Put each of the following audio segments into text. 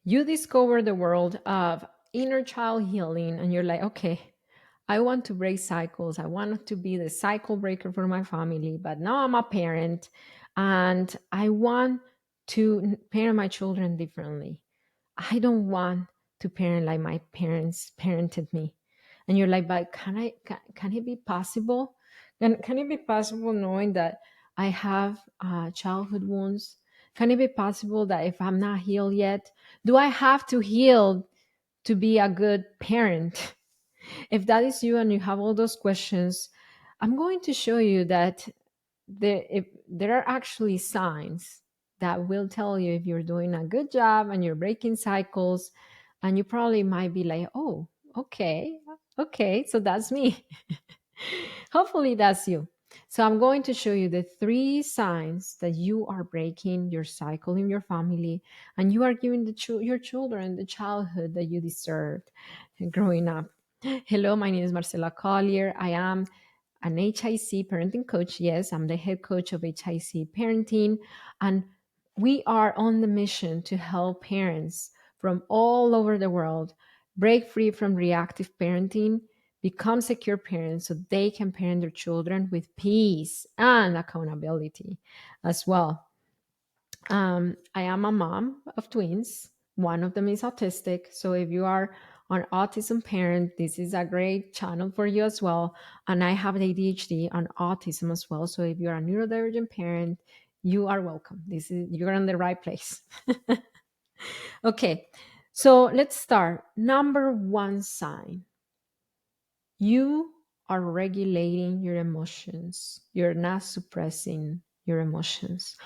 You discover the world of inner child healing, and you're like, okay, I want to break cycles. I want to be the cycle breaker for my family, but now I'm a parent and I want to parent my children differently. I don't want to parent like my parents parented me. And you're like, but can it be possible? Can it be possible knowing that I have childhood wounds? Can it be possible that if I'm not healed yet, do I have to heal to be a good parent? If that is you and you have all those questions, I'm going to show you that there are actually signs that will tell you if you're doing a good job and you're breaking cycles. And you probably might be like, oh, okay, okay, so that's me. Hopefully, that's you. So, I'm going to show you the three signs that you are breaking your cycle in your family and you are giving your children the childhood that you deserved growing up. Hello, my name is Marcela Collier. I am an HIC parenting coach. Yes, I'm the head coach of HIC Parenting. And we are on the mission to help parents from all over the world break free from reactive parenting, become secure parents so they can parent their children with peace and accountability as well. I am a mom of twins. One of them is autistic. So if you are an autism parent, this is a great channel for you as well. And I have ADHD and autism as well. So if you're a neurodivergent parent, you are welcome. You're in the right place. Okay. So let's start. Number one sign: you are regulating your emotions. You're not suppressing your emotions.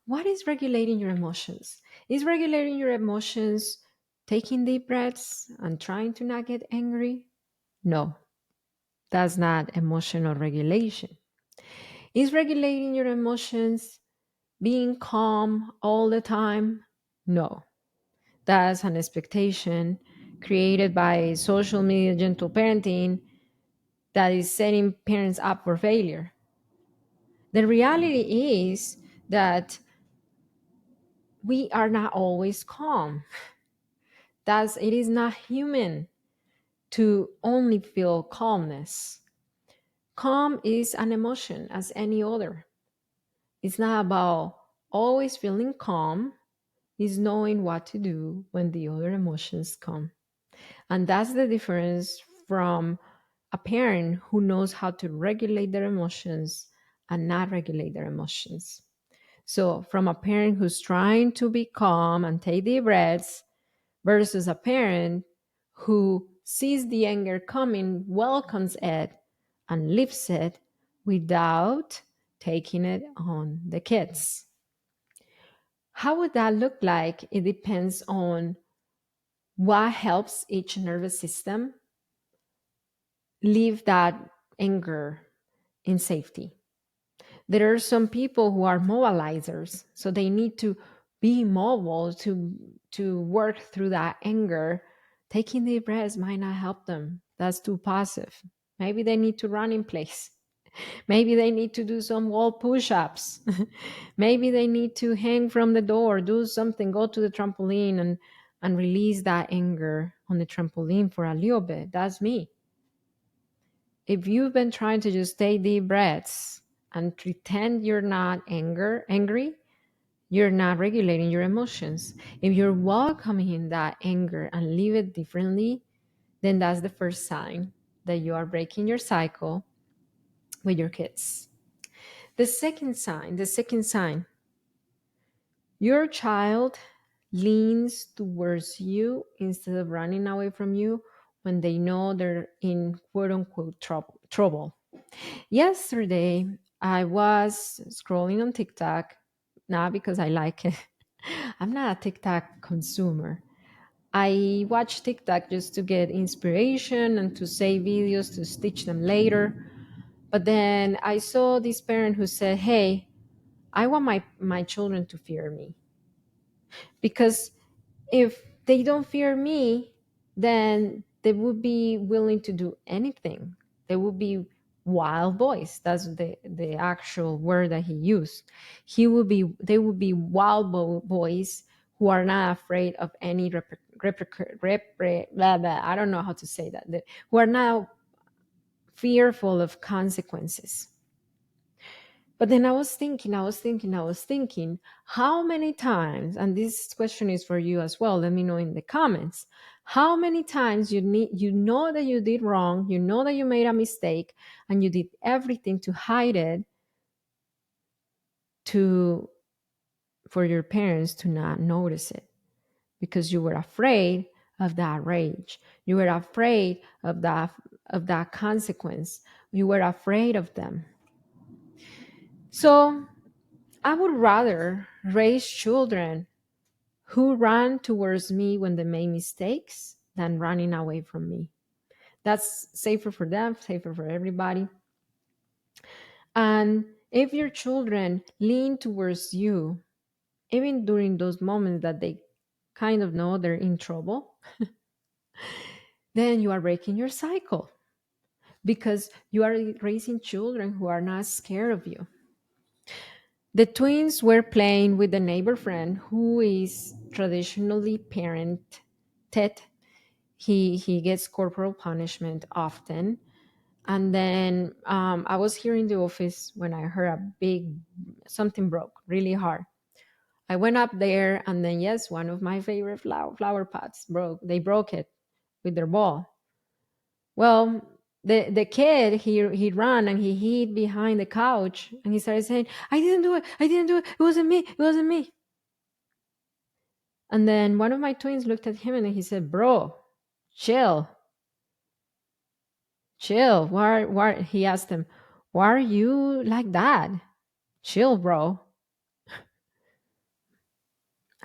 What is regulating your emotions? Is regulating your emotions taking deep breaths and trying to not get angry? No, that's not emotional regulation. Is regulating your emotions being calm all the time? No, that's an expectation created by social media gentle parenting that is setting parents up for failure. The reality is that we are not always calm. Thus, it is not human to only feel calmness. Calm is an emotion as any other. It's not about always feeling calm, it's knowing what to do when the other emotions come. And that's the difference from a parent who knows how to regulate their emotions and not regulate their emotions. So, from a parent who's trying to be calm and take deep breaths versus a parent who sees the anger coming, welcomes it, and lifts it without taking it on the kids. How would that look like? It depends on what helps each nervous system leave that anger in safety. There are some people who are mobilizers, so they need to be mobile to work through that anger. Taking deep breaths might not help them. That's too passive. Maybe they need to run in place. Maybe they need to do some wall push-ups. Maybe they need to hang from the door, do something, go to the trampoline and release that anger on the trampoline for a little bit. That's me. If you've been trying to just take deep breaths and pretend you're not angry, you're not regulating your emotions. If you're welcoming that anger and leave it differently, then that's the first sign that you are breaking your cycle with your kids. The second sign, your child leans towards you instead of running away from you when they know they're in quote unquote trouble. Yesterday, I was scrolling on TikTok, not because I like it. I'm not a TikTok consumer. I watch TikTok just to get inspiration and to save videos to stitch them later. But then I saw this parent who said, hey, I want my children to fear me. Because if they don't fear me, then they would be willing to do anything. They would be wild boys. That's the actual word that he used. They would be wild boys who are not afraid of any blah, blah, I don't know how to say that, who are not fearful of consequences. But then I was thinking, how many times, and this question is for you as well, let me know in the comments, how many times you know that you did wrong, you know that you made a mistake, and you did everything to hide it, to for your parents to not notice it, because you were afraid of that rage. You were afraid of that consequence. You were afraid of them. So I would rather raise children who run towards me when they make mistakes than running away from me. That's safer for them, safer for everybody. And if your children lean towards you, even during those moments that they kind of know they're in trouble, then you are breaking your cycle, because you are raising children who are not scared of you. The twins were playing with the neighbor friend who is traditionally parented. He gets corporal punishment often. And then I was here in the office when I heard a big something broke really hard. I went up there, and then yes, one of my favorite flower pots broke. They broke it with their ball. Well, the kid, he ran and he hid behind the couch, and he started saying, "I didn't do it. I didn't do it. It wasn't me. It wasn't me." And then one of my twins looked at him and he said, "Bro, chill, chill. Why?" He asked him, "Why are you like that? Chill, bro."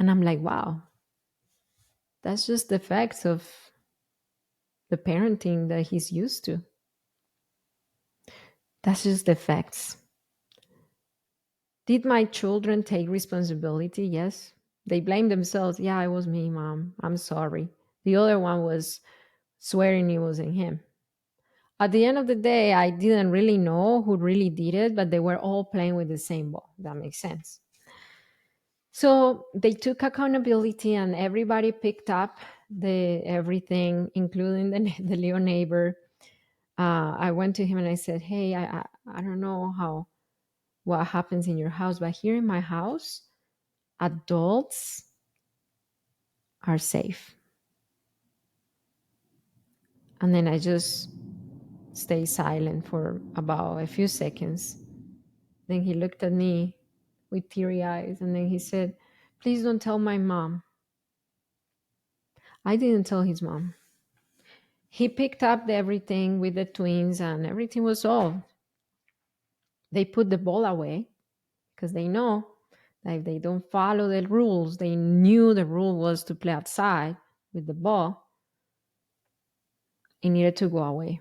And I'm like, wow, that's just the effects of the parenting that he's used to. That's just the effects. Did my children take responsibility? Yes. They blame themselves. Yeah, it was me, mom. I'm sorry. The other one was swearing it wasn't him. At the end of the day, I didn't really know who really did it, but they were all playing with the same ball. That makes sense. So they took accountability, and everybody picked up the everything, including the Leo neighbor. I went to him and I said, "Hey, I don't know what happens in your house, but here in my house, adults are safe." And then I just stayed silent for about a few seconds. Then he looked at me with teary eyes, and then he said, "Please don't tell my mom." I didn't tell his mom. He picked up everything with the twins, and everything was solved. They put the ball away because they know that if they don't follow the rules, they knew the rule was to play outside with the ball, it needed to go away.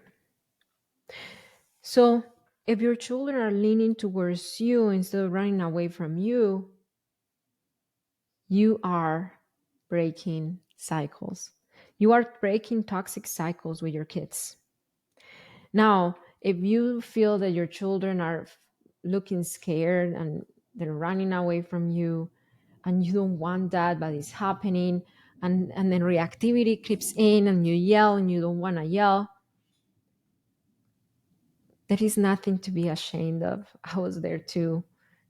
So if your children are leaning towards you instead of running away from you, you are breaking cycles. You are breaking toxic cycles with your kids. Now, if you feel that your children are looking scared and they're running away from you, and you don't want that, but it's happening, and then reactivity creeps in and you yell and you don't want to yell, there is nothing to be ashamed of. I was there too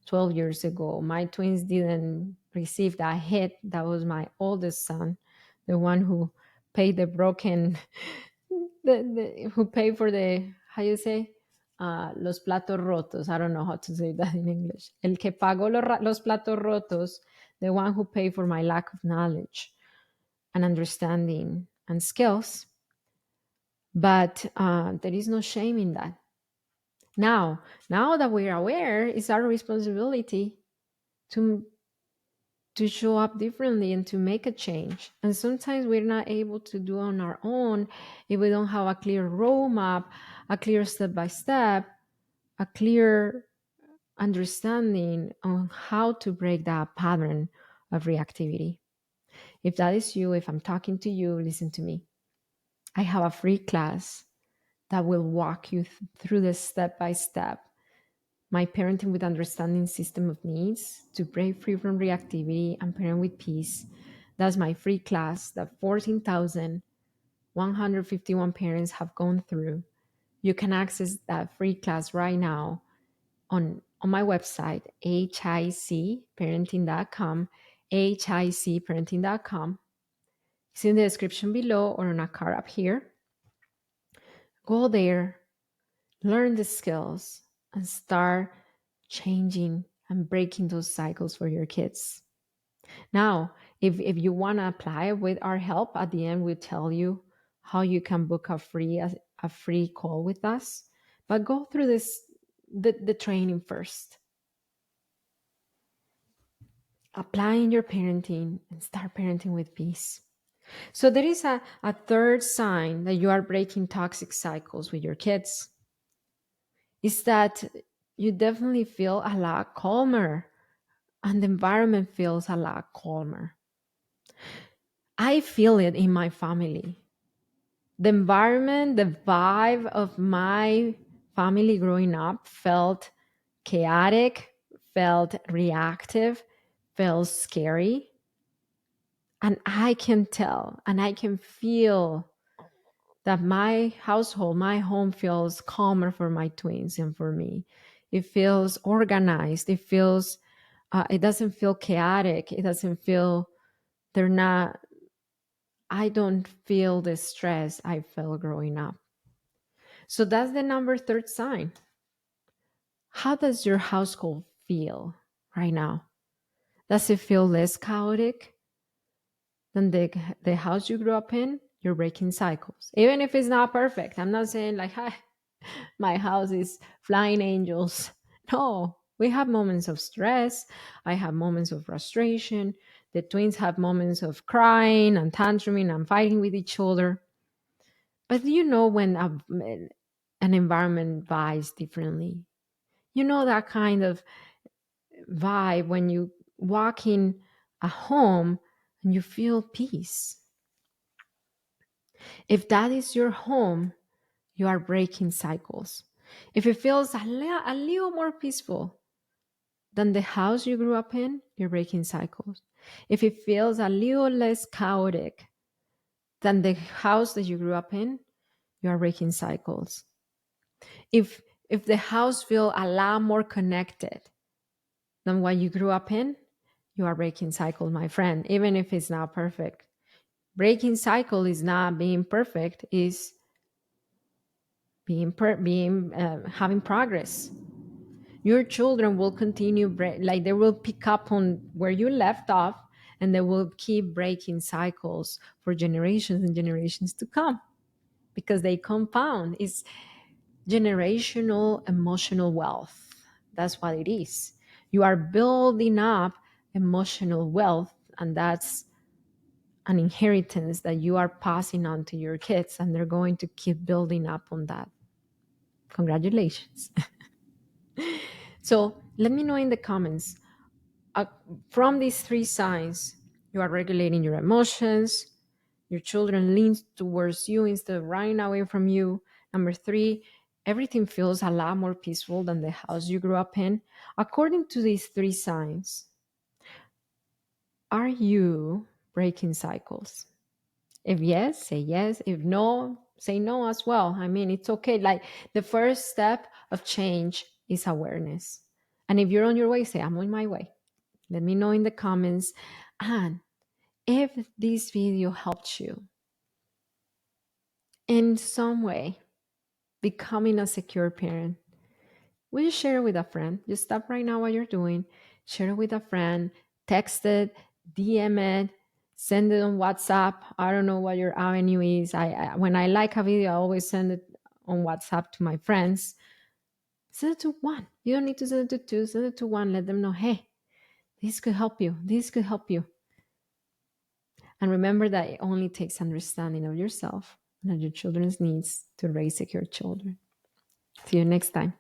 12 years ago. My twins didn't receive that hit. That was my oldest son, the one who paid the broken, who paid for the, how you say? Los platos rotos. I don't know how to say that in English. El que pagó los platos rotos, the one who paid for my lack of knowledge and understanding and skills. But there is no shame in that. Now that we're aware, it's our responsibility to show up differently and to make a change. And sometimes we're not able to do on our own if we don't have a clear roadmap, a clear step by step, a clear understanding on how to break that pattern of reactivity. If that is you, if I'm talking to you, listen to me. I have a free class that will walk you through the step by step My Parenting with Understanding System of Needs to break free from reactivity and parent with peace. That's my free class that 14,151 parents have gone through. You can access that free class right now on my website, hicparenting.com, hicparenting.com. It's in the description below or on a card up here. Go there, learn the skills, and start changing and breaking those cycles for your kids. Now, if you want to apply with our help, at the end we'll tell you how you can book a free call with us. But go through the training first. Apply in your parenting and start parenting with peace. So there is a third sign that you are breaking toxic cycles with your kids. Is that you definitely feel a lot calmer and the environment feels a lot calmer. I feel it in my family. The environment, the vibe of my family growing up felt chaotic, felt reactive, felt scary. And I can tell and I can feel that my household, my home feels calmer for my twins and for me. It feels organized. It doesn't feel chaotic. It doesn't feel, they're not, I don't feel the stress I felt growing up. So that's the number third sign. How does your household feel right now? Does it feel less chaotic than the house you grew up in? You're breaking cycles. Even if it's not perfect. I'm not saying like, hi, my house is flying angels. No, we have moments of stress. I have moments of frustration. The twins have moments of crying and tantruming and fighting with each other. But you know when an environment vibes differently. You know that kind of vibe when you walk in a home and you feel peace. If that is your home, you are breaking cycles. If it feels a little more peaceful than the house you grew up in, you're breaking cycles. If it feels a little less chaotic than the house that you grew up in, you are breaking cycles. If the house feels a lot more connected than what you grew up in, you are breaking cycles, my friend, even if it's not perfect. Breaking cycle is not being perfect, is having progress. Your children will continue like they will pick up on where you left off, and they will keep breaking cycles for generations and generations to come, because they compound. It's generational emotional wealth. That's what it is. You are building up emotional wealth, and that's an inheritance that you are passing on to your kids, and they're going to keep building up on that. Congratulations. So let me know in the comments, uh, from these three signs, you are regulating your emotions, your children lean towards you instead of running away from you. Number three, everything feels a lot more peaceful than the house you grew up in. According to these three signs, are you breaking cycles? If yes, say yes. If no, say no as well. I mean, it's okay. Like, the first step of change is awareness. And if you're on your way, say, I'm on my way. Let me know in the comments. And if this video helped you in some way becoming a secure parent, will you share it with a friend? Just stop right now what you're doing, share it with a friend, text it, DM it, send it on WhatsApp. I don't know what your avenue is. I when I like a video, I always send it on WhatsApp to my friends. Send it to one. You don't need to send it to two. Send it to one. Let them know, hey, this could help you. This could help you. And remember that it only takes understanding of yourself and of your children's needs to raise secure children. See you next time.